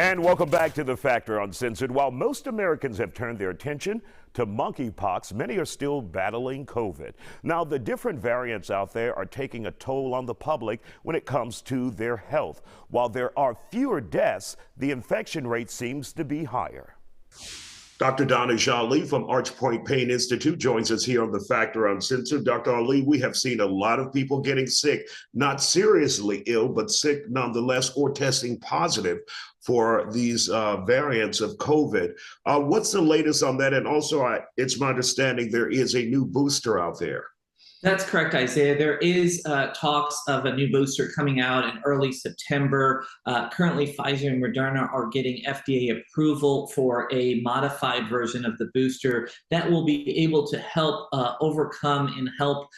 And welcome back to The Factor Uncensored. While most Americans have turned their attention to monkeypox, many are still battling COVID. Now, the different variants out there are taking a toll on the public when it comes to their health. While there are fewer deaths, the infection rate seems to be higher. Dr. Danish Ali from Arch Point Pain Institute joins us here on The Factor Uncensored. Dr. Ali, we have seen a lot of people getting sick, not seriously ill, but sick nonetheless, or testing positive for these variants of COVID. What's the latest on that? And also, it's my understanding there is a new booster out there. That's correct, Isaiah. There is talks of a new booster coming out in early September. Currently, Pfizer and Moderna are getting FDA approval for a modified version of the booster that will be able to help overcome and help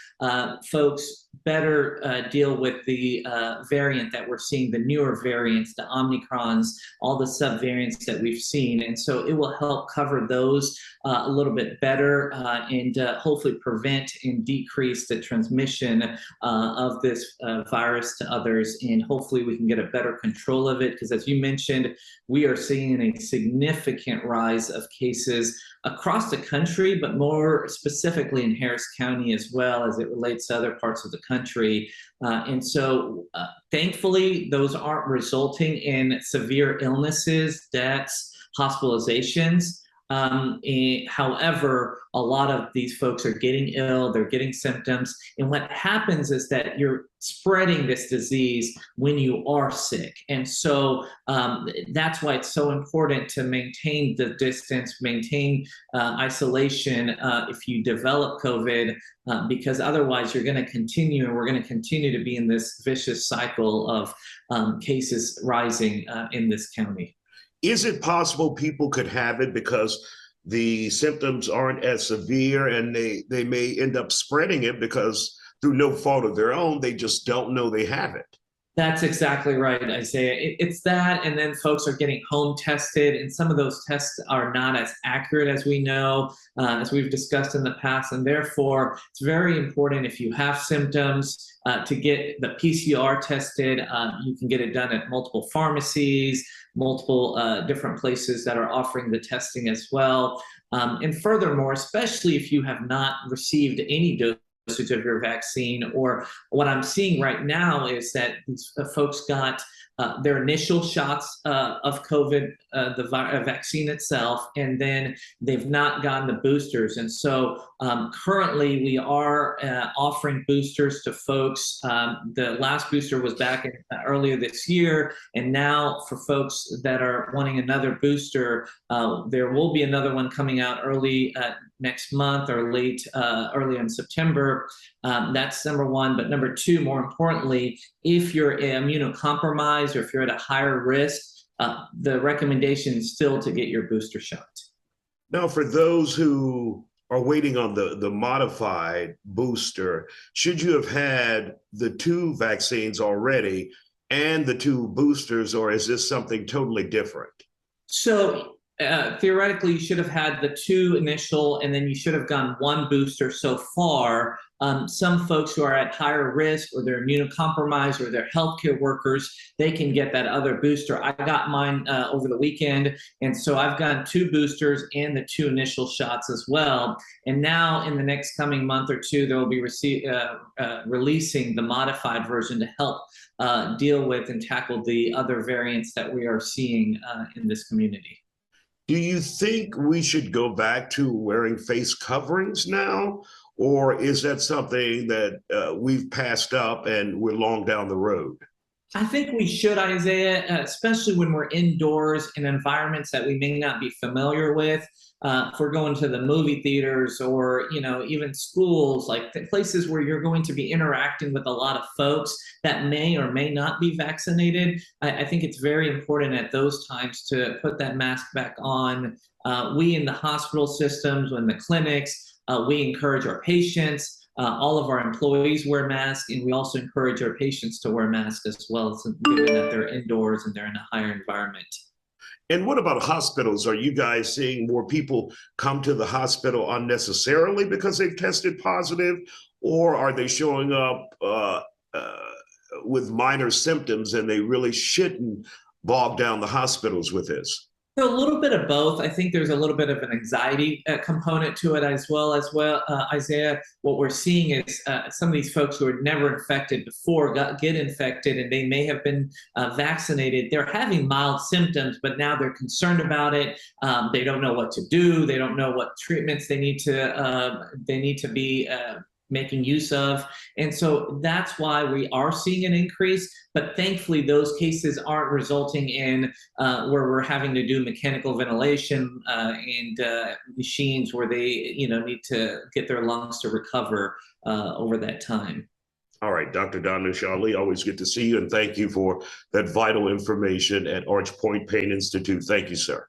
folks better deal with the variant that we're seeing, the newer variants, the Omicrons, all the subvariants that we've seen. And so it will help cover those a little bit better and hopefully prevent and decrease the transmission of this virus to others. And hopefully we can get a better control of it, because as you mentioned, we are seeing a significant rise of cases across the country, but more specifically in Harris County as well as it relates to other parts of the country. And so thankfully, those aren't resulting in severe illnesses, deaths, hospitalizations. However, a lot of these folks are getting ill, they're getting symptoms. And what happens is that you're spreading this disease when you are sick. And so that's why it's so important to maintain the distance, maintain isolation if you develop COVID, because otherwise you're going to continue, and we're going to continue to be in this vicious cycle of cases rising in this county. Is it possible people could have it because the symptoms aren't as severe, and they may end up spreading it because through no fault of their own, they just don't know they have it? That's exactly right, Isaiah. It's that, and then folks are getting home tested, and some of those tests are not as accurate as we know, as we've discussed in the past, and therefore it's very important if you have symptoms to get the PCR tested. You can get it done at multiple pharmacies, multiple different places that are offering the testing as well. And furthermore, especially if you have not received any dosage of your vaccine, or what I'm seeing right now is that these folks got their initial shots of COVID, the vaccine itself, and then they've not gotten the boosters. And so currently we are offering boosters to folks. The last booster was back earlier this year, and now for folks that are wanting another booster, there will be another one coming out early next month or early in September. That's number one. But number two, more importantly, if you're immunocompromised or if you're at a higher risk, the recommendation is still to get your booster shot. Now, for those who are waiting on the modified booster, should you have had the two vaccines already and the two boosters, or is this something totally different? So theoretically, you should have had the two initial, and then you should have gotten one booster so far. Some folks who are at higher risk, or they're immunocompromised, or they're healthcare workers, they can get that other booster. I got mine over the weekend, and so I've gotten two boosters and the two initial shots as well. And now in the next coming month or two, they'll be releasing the modified version to help deal with and tackle the other variants that we are seeing in this community. Do you think we should go back to wearing face coverings now, or is that something that we've passed up and we're long down the road? I think we should, Isaiah, especially when we're indoors in environments that we may not be familiar with. If we're going to the movie theaters, or even schools, like places where you're going to be interacting with a lot of folks that may or may not be vaccinated, I think it's very important at those times to put that mask back on. We in the hospital systems, in the clinics, we encourage our patients. All of our employees wear masks, and we also encourage our patients to wear masks as well, given that they're indoors and they're in a higher environment. And what about hospitals? Are you guys seeing more people come to the hospital unnecessarily because they've tested positive, or are they showing up with minor symptoms and they really shouldn't bog down the hospitals with this? So a little bit of both. I think there's a little bit of an anxiety component to it as well, Isaiah. What we're seeing is some of these folks who are never infected before get infected, and they may have been vaccinated. They're having mild symptoms, but now they're concerned about it. They don't know what to do. They don't know what treatments they need to be making use of. And so that's why we are seeing an increase. But thankfully, those cases aren't resulting in where we're having to do mechanical ventilation and machines where they need to get their lungs to recover over that time. All right, Dr. Danish Ali, always good to see you. And thank you for that vital information at Arch Point Pain Institute. Thank you, sir.